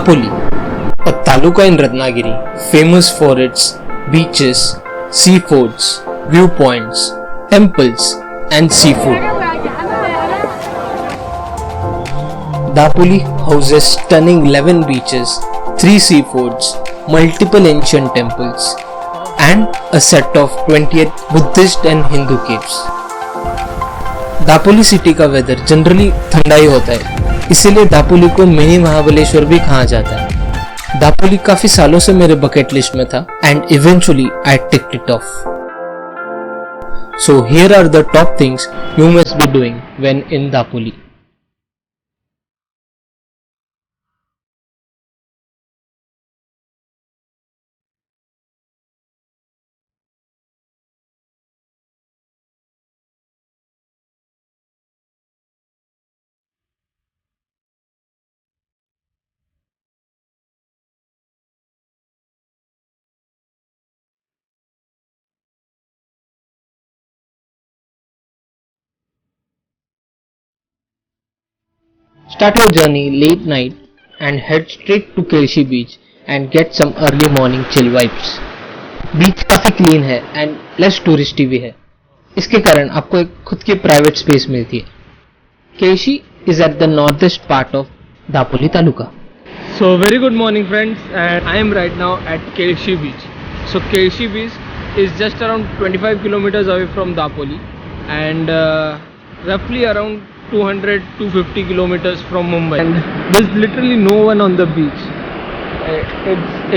Dapoli, a taluka in Ratnagiri, famous for its beaches, seaforts, viewpoints, temples, and seafood. Dapoli houses stunning 11 beaches, 3 seaforts, multiple ancient temples, and a set of 28 Buddhist and Hindu caves. Dapoli city का weather generally ठंडा ही होता है, इसीलिए दापोली को mini Mahabaleshwar भी कहा जाता है। दापोली काफी सालों से मेरे बकेट लिस्ट में था and eventually I ticked it off. So here are the top things you must be doing when in Dapoli. Start your journey late night and head straight to Kelshi beach and get some early morning chill vibes. बीच काफी clean है and less touristy भी है, इसके कारण आपको एक खुद की प्राइवेट स्पेस मिलती है। केशी is at the northeast part of Dapoli Taluka. So very good morning friends, and I am right now at Kelshi beach. So Kelshi beach is just around 25 kilometers away from Dapoli and roughly around 200-250 kilometers from Mumbai, and there's literally no one on the beach.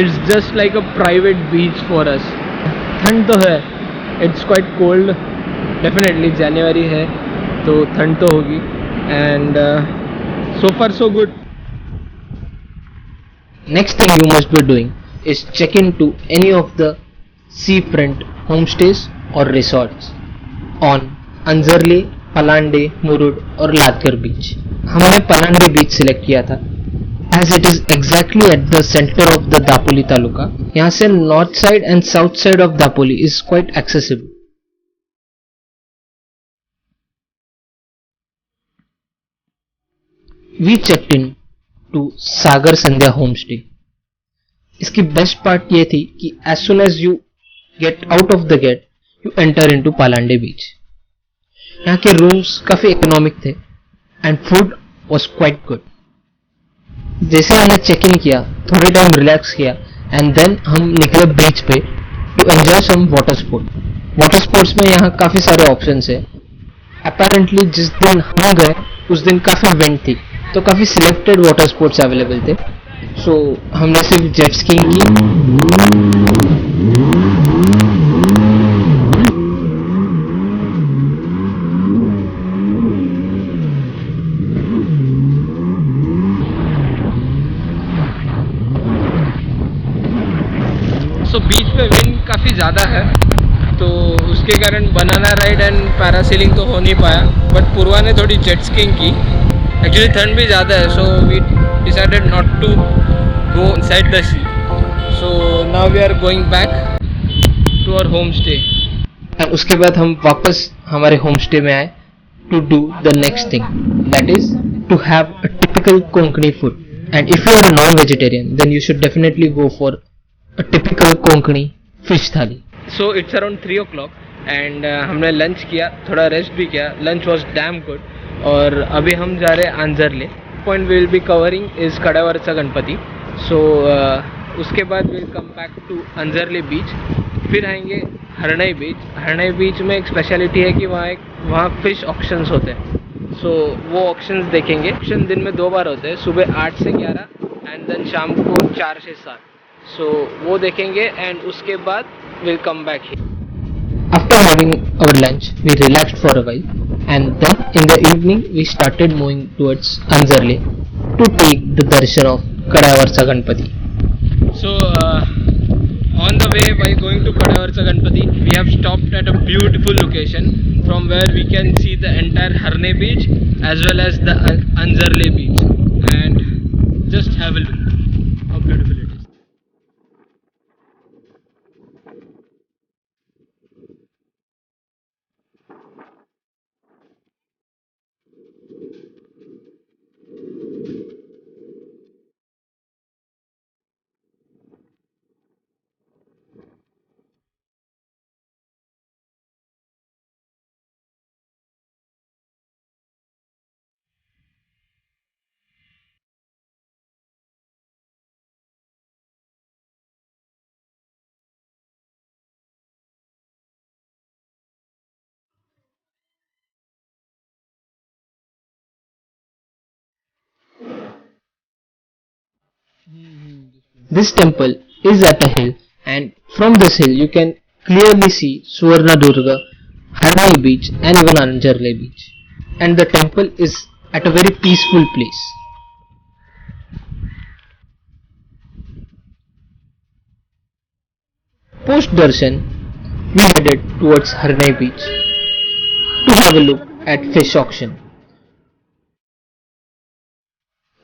It's just like a private beach for us. ठंड तो है, it's quite cold, definitely January है तो ठंड तो होगी, and so far so good. Next thing you must be doing is check into any of the seafront homestays or resorts on Anjarle, Palande, Murud और लादकर बीच। हमने पलांडे बीच सिलेक्ट किया था as it is exactly at the center of the Dapoli taluka. यहाँ से north side and south side of Dapoli is quite accessible. We checked in to Sagar Sandhya home stay. इसकी best part ये थी कि as soon as you get out of the gate you enter into Palande बीच। यहाँ के rooms काफी economic थे and food was quite good. जैसे हमने चेक इन किया, थोड़े टाइम रिलैक्स किया एंड देन हम निकले बीच पे to enjoy some water sport. Water sports में यहाँ काफी सारे ऑप्शंस है। अपेरेंटली जिस दिन हम गए उस दिन काफी विंड थी तो काफी सिलेक्टेड वाटर स्पोर्ट्स अवेलेबल थे। सो हमने सिर्फ जेट स्कीइंग की। सो बीच पे विंड काफ़ी ज़्यादा है तो उसके कारण बनाना राइड एंड पैरासीलिंग तो हो नहीं पाया, बट पूर्वा ने थोड़ी जेट स्कीइंग की। एक्चुअली ठंड भी ज़्यादा है so we decided not to go inside the sea. So now we are going back to our home stay. And उसके बाद हम वापस हमारे होम स्टे में आए to do the next thing, that is to have a typical Konkani food. And if you are non vegetarian then you should definitely go for a typical Konkani fish thali. So it's around 3 o'clock and हमने lunch किया, थोड़ा rest भी किया। Lunch was damn good और अभी हम जा रहे हैं Anjarle. Point will be covering is Kadavarcha Ganpati. So उसके बाद will come back to Anjarle beach, फिर आएंगे हरनई बीच। हरनई बीच में एक स्पेशलिटी है कि वहाँ फिश ऑक्शंस होते हैं। सो वो ऑक्शंस देखेंगे। ऑक्शन दिन में 2 बार होते हैं, सुबह 8 से 11 एंड देन शाम को 4 से 7। सो वो देखेंगे एंड उसके बाद will come back here. After having our lunch we relaxed for a while and then in the evening we started moving towards Anjarle to take the darshan of Kadavarcha Ganpati. So on the way while going to Kadavarcha Ganpati we have stopped at a beautiful location from where we can see the entire Harne beach as well as the Anjarle beach, and just have a look how beautiful it is. This temple is at a hill, and from this hill you can clearly see Suvarnadurga, Harnai beach and even Anjarle beach. And the temple is at a very peaceful place. Post darshan, we headed towards Harnai beach to have a look at fish auction.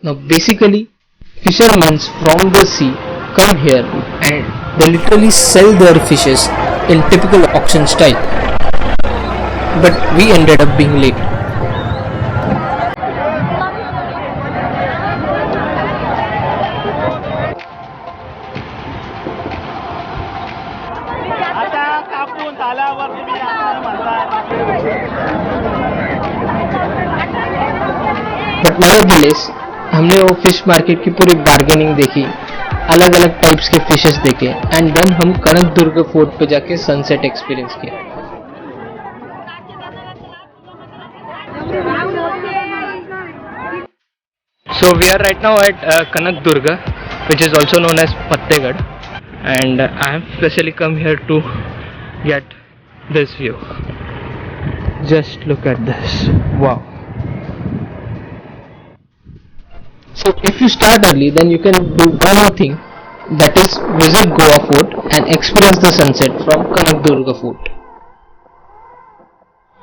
Now basically, fishermen from the sea come here and they literally sell their fishes in typical auction style. But we ended up being late. But nevertheless, हमने वो fish market की पूरी bargaining देखी, अलग अलग types के fishes देखे and then हम कनक दुर्ग फोर्ट पे जाके सनसेट एक्सपीरियंस किया. So we are right now at Kanak Durga, which is also known as Pattegad, and I have specially come here to get this view. Just look at this. Wow. So if you start early, then you can do one more thing, that is visit Goa Fort and experience the sunset from Kanak Durga Fort.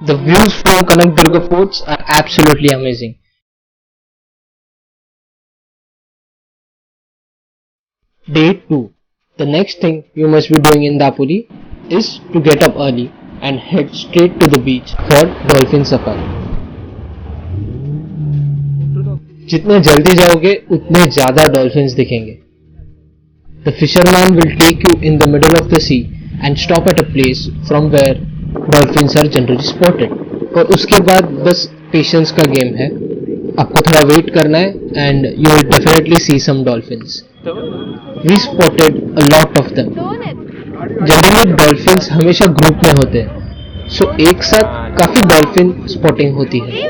The views from Kanak Durga Forts are absolutely amazing. Day 2. The next thing you must be doing in Dapoli is to get up early and head straight to the beach for dolphin safari. जितने जल्दी जाओगे उतने ज़्यादा dolphins दिखेंगे. The fisherman will take you in the middle of the sea and stop at a place from where dolphins are generally spotted. और उसके बाद बस पेशेंस का गेम है. आपको थोड़ा वेट करना है and you will definitely see some dolphins. We spotted a lot of them. Generally dolphins हमेशा ग्रुप में होते हैं, सो एक साथ काफी डॉल्फिन स्पॉटिंग होती है.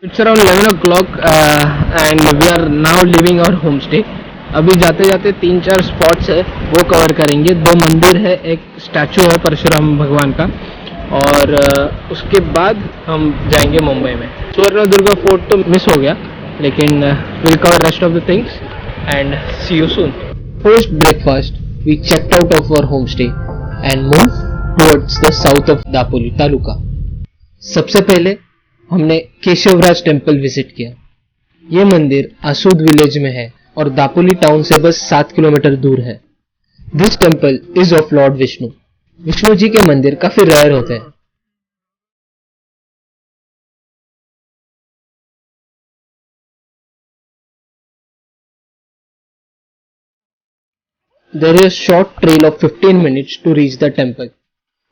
It's around 11 o'clock and we are now leaving our homestay. अभी जाते जाते 3-4 स्पॉट्स है वो कवर करेंगे. 2 मंदिर है, एक स्टैचू है परशुराम भगवान का, और उसके बाद हम जाएंगे मुंबई में. सुवर्णदुर्गा फोर्ट तो मिस हो गया, लेकिन will cover rest of the things and see you soon. Post breakfast we checked out of our home stay and move towards the south of Dapoli taluka. सबसे पहले हमने केशवराज टेम्पल विजिट किया. ये मंदिर आसूद विलेज में है और दापोली टाउन से बस 7 किलोमीटर दूर है. This temple is of lord Vishnu. Vishnu ji के मंदिर काफी रेयर होते हैं. There is a short trail of 15 minutes to reach the temple.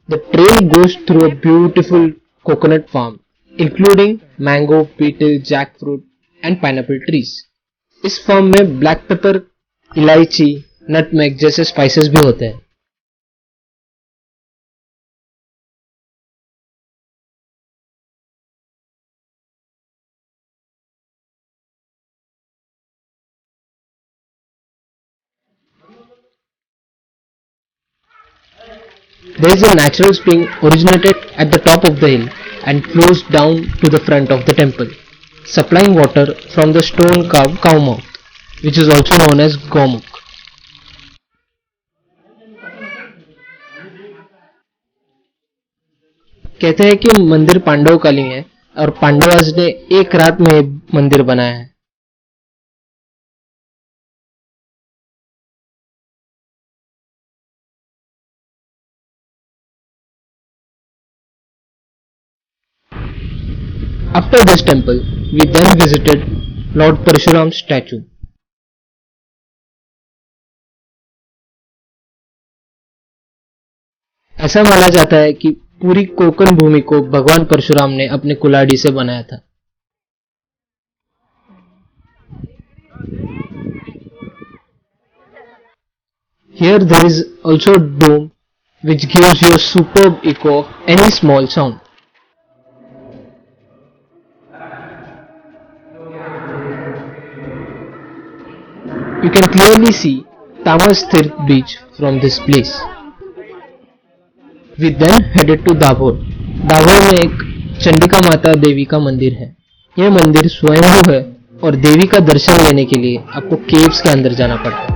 The trail goes through a beautiful coconut farm, including mango, beetle, jackfruit and pineapple trees. इस farm में black pepper, इलायची, nutmeg जैसे spices भी होते हैं. There is a natural spring originated at the top of the hill and flows down to the front of the temple, supplying water from the stone carved cow mouth, which is also known as Gomukh. कहते हैं कि मंदिर पांडव कालीन है और पांडवाज ने एक रात में मंदिर बनाया है. After this temple, we then visited Lord Parshuram's statue. ऐसा माना जाता है कि पूरी कोकण भूमि को भगवान परशुराम ने अपने कुल्हाड़ी से बनाया था. Here there is also a dome which gives you a superb echo of any small sound. You can clearly see Tamas Tirth beach from this place. We then headed to दाभोर. दाभोर में एक चंडिका माता देवी का मंदिर है. यह मंदिर स्वयंभू है और देवी का दर्शन लेने के लिए आपको केव्स के अंदर जाना पड़ता है.